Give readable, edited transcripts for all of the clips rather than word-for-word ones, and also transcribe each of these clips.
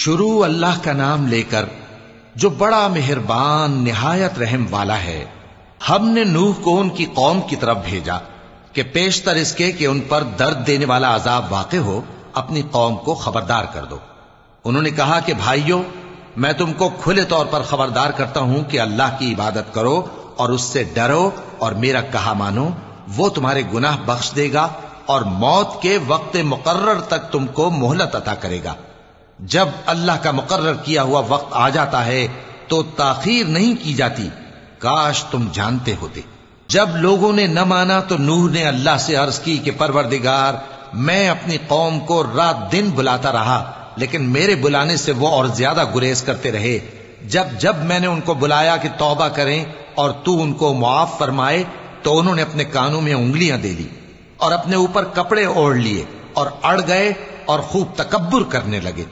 شروع اللہ کا نام لے کر جو بڑا مہربان نہایت رحم والا ہے۔ ہم نے نوح کو ان کی قوم کی طرف بھیجا کہ پیشتر اس کے کہ ان پر درد دینے والا عذاب واقع ہو اپنی قوم کو خبردار کر دو۔ انہوں نے کہا کہ بھائیو، میں تم کو کھلے طور پر خبردار کرتا ہوں کہ اللہ کی عبادت کرو اور اس سے ڈرو اور میرا کہا مانو، وہ تمہارے گناہ بخش دے گا اور موت کے وقت مقرر تک تم کو مہلت عطا کرے گا۔ جب اللہ کا مقرر کیا ہوا وقت آ جاتا ہے تو تاخیر نہیں کی جاتی، کاش تم جانتے ہوتے۔ جب لوگوں نے نہ مانا تو نوح نے اللہ سے عرض کی کہ پروردگار، میں اپنی قوم کو رات دن بلاتا رہا لیکن میرے بلانے سے وہ اور زیادہ گریز کرتے رہے۔ جب میں نے ان کو بلایا کہ توبہ کریں اور تو ان کو معاف فرمائے تو انہوں نے اپنے کانوں میں انگلیاں دے لی اور اپنے اوپر کپڑے اوڑھ لیے اور اڑ گئے اور خوب تکبر کرنے لگے۔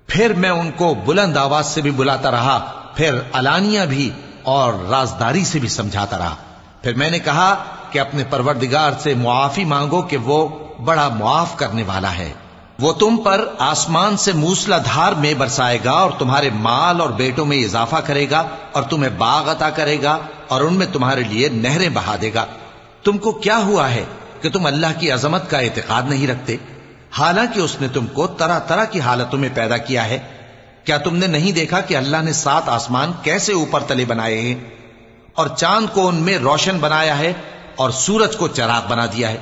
پھر میں ان کو بلند آواز سے بھی بلاتا رہا، پھر علانیہ بھی اور رازداری سے بھی سمجھاتا رہا۔ پھر میں نے کہا کہ اپنے پروردگار سے معافی مانگو کہ وہ بڑا معاف کرنے والا ہے، وہ تم پر آسمان سے موسلا دھار میں برسائے گا اور تمہارے مال اور بیٹوں میں اضافہ کرے گا اور تمہیں باغ عطا کرے گا اور ان میں تمہارے لیے نہریں بہا دے گا۔ تم کو کیا ہوا ہے کہ تم اللہ کی عظمت کا اعتقاد نہیں رکھتے، حالانکہ اس نے تم کو طرح طرح کی حالتوں میں پیدا کیا ہے؟ کیا تم نے نہیں دیکھا کہ اللہ نے 7 آسمان کیسے اوپر تلے بنائے ہیں اور چاند کو ان میں روشن بنایا ہے اور سورج کو چراغ بنا دیا ہے؟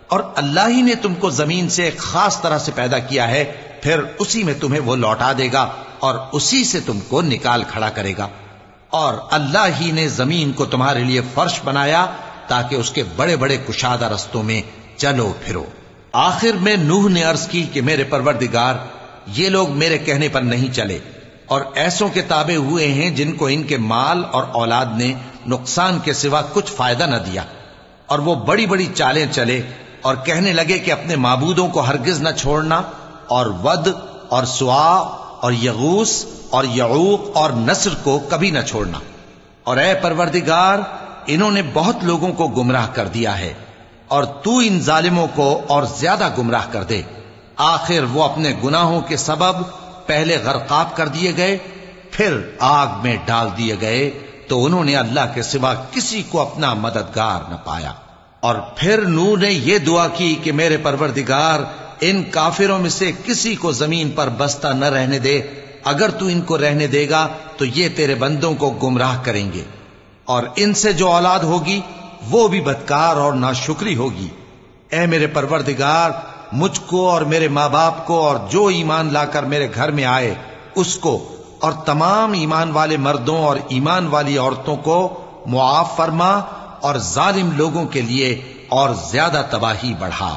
اور اللہ ہی نے تم کو زمین سے ایک خاص طرح سے پیدا کیا ہے، پھر اسی میں تمہیں وہ لوٹا دے گا اور اسی سے تم کو نکال کھڑا کرے گا۔ اور اللہ ہی نے زمین کو تمہارے لیے فرش بنایا تاکہ اس کے بڑے بڑے کشادہ رستوں میں چلو پھرو۔ آخر میں نوح نے عرض کی کہ میرے پروردگار، یہ لوگ میرے کہنے پر نہیں چلے اور ایسوں کے تابع ہوئے ہیں جن کو ان کے مال اور اولاد نے نقصان کے سوا کچھ فائدہ نہ دیا، اور وہ بڑی بڑی چالیں چلے اور کہنے لگے کہ اپنے معبودوں کو ہرگز نہ چھوڑنا، اور ود اور سوا اور یغوس اور یعوق اور نصر کو کبھی نہ چھوڑنا۔ اور اے پروردگار، انہوں نے بہت لوگوں کو گمراہ کر دیا ہے اور تو ان ظالموں کو اور زیادہ گمراہ کر دے۔ آخر وہ اپنے گناہوں کے سبب پہلے غرقاب کر دیے گئے، پھر آگ میں ڈال دیے گئے، تو انہوں نے اللہ کے سوا کسی کو اپنا مددگار نہ پایا۔ اور پھر نوح نے یہ دعا کی کہ میرے پروردگار، ان کافروں میں سے کسی کو زمین پر بستا نہ رہنے دے، اگر تو ان کو رہنے دے گا تو یہ تیرے بندوں کو گمراہ کریں گے، اور ان سے جو اولاد ہوگی وہ بھی بدکار اور ناشکری ہوگی۔ اے میرے پروردگار، مجھ کو اور میرے ماں باپ کو اور جو ایمان لا کر میرے گھر میں آئے اس کو اور تمام ایمان والے مردوں اور ایمان والی عورتوں کو معاف فرما اور ظالم لوگوں کے لیے اور زیادہ تباہی بڑھا۔